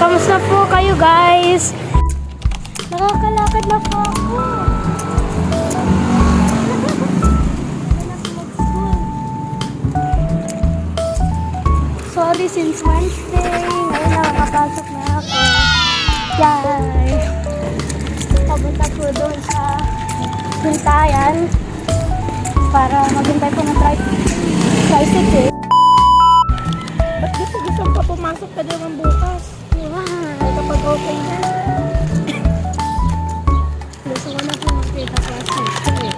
Kamusta po kayo guys? Nakakalakad na po ako. Sorry, since Wednesday, ngayon nakakapasok na ako. Yay! Papunta po doon sa hintayan para maghintay po ng tricycle. Ba't gusto pa pumasok ka naman bukas? Wow! Kapag okay na. Gusto ko na po makita classmate ko eh.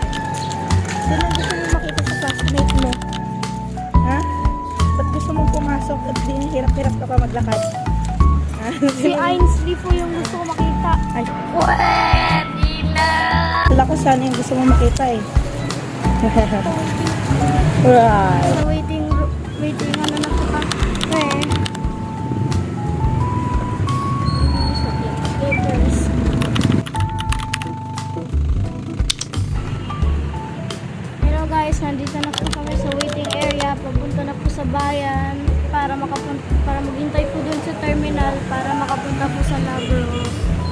Sino gusto mo makita sa classmate mo? Ha? Ba't gusto mong pumasok at hirap-hirap ka pa maglakad? Ha? Si Ainsley po yung gusto ko makita. Ay. Wala ko sana yung gusto mo makita eh. Right. So, waiting ano na po ka. Eh. Papers. Hello guys, nandito na po kami sa waiting area. Papunta na po sa bayan para maghintay po dun sa terminal para makapunta po sa Labro.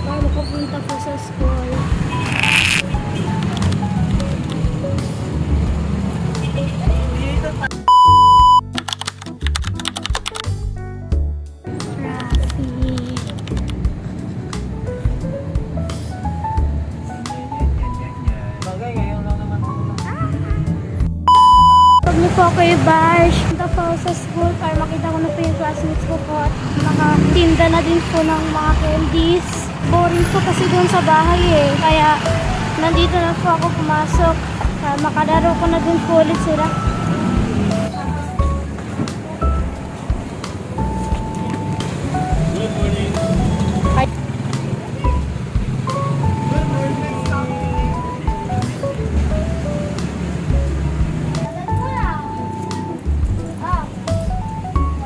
Para makapunta po sa school. Pag niyo po kayo bash, punta po ako sa school para makita ko na po yung classmates ko po at nakatinda na din po ng mga candies. Boring po kasi doon sa bahay eh. Kaya nandito na po ako pumasok para makalaro ko na din po ulit sila.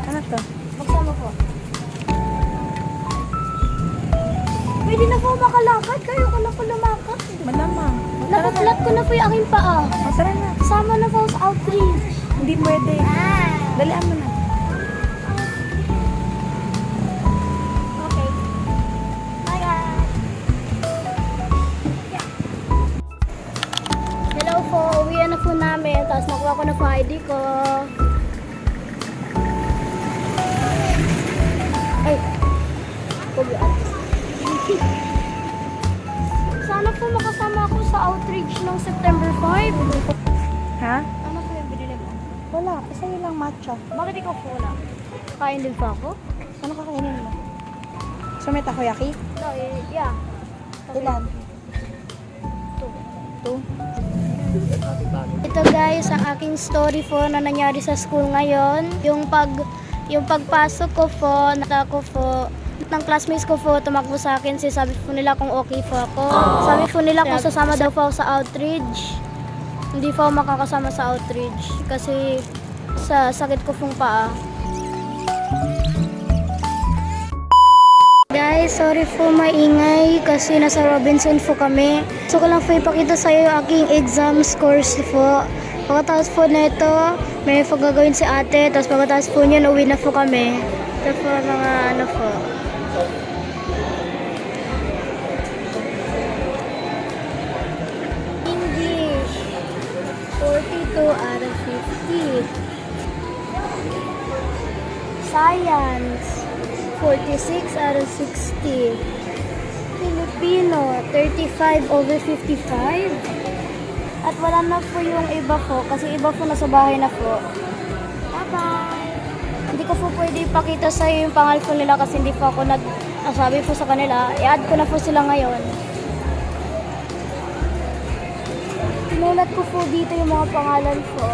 Ano to? Buksan mo po. Pwede na po makalakad. Kayo ko na po lumakad. Malamang. Napaplat ko na po yung aking paa. Tara na. Sama na po sa outreach. Hindi pwede. Dalian mo na. Okay. Bye guys. Hello po. Uwian na po namin. Tapos nakuha ko na po ID ko. Ay. Sana po makasama ako sa outreach ng September 5. Ha? Ano po yung binili mo? Wala. Pasa'yo lang matcha. Bakit ikaw po na? Kain din pa ako? Ano kakainin mo? So may takoyaki? No, yeah. Ilan? Two? Ito guys, ang aking story po na nangyari sa school ngayon. Yung pagpasok ko po, nakako po, ng classmates ko po, tumakbo sa akin. Sabi po nila kung okay po ako. Sabi po nila kung sasama daw po ako sa outreach. Hindi po ako makakasama sa outreach kasi sa sakit ko pong paa. Guys, sorry po maingay kasi nasa Robinson po kami. Gusto ko lang po ipakita sa iyo yung aking exam scores po. Pagkatapos po na ito, may gagawin si ate. Tapos pagkatapos po niyan, uwi na po kami. Ito po mga ano po. English, 42 out of 50. Science, 46 out of 60. Filipino, 35 over 55. At wala na po yung iba po, kasi iba po nasa bahay na po. Bye-bye! Hindi ko po pwede ipakita sa iyo yung pangalan po nila kasi hindi po ako sabi po sa kanila. I-add ko na po sila ngayon. Tinulat ko po dito yung mga pangalan po.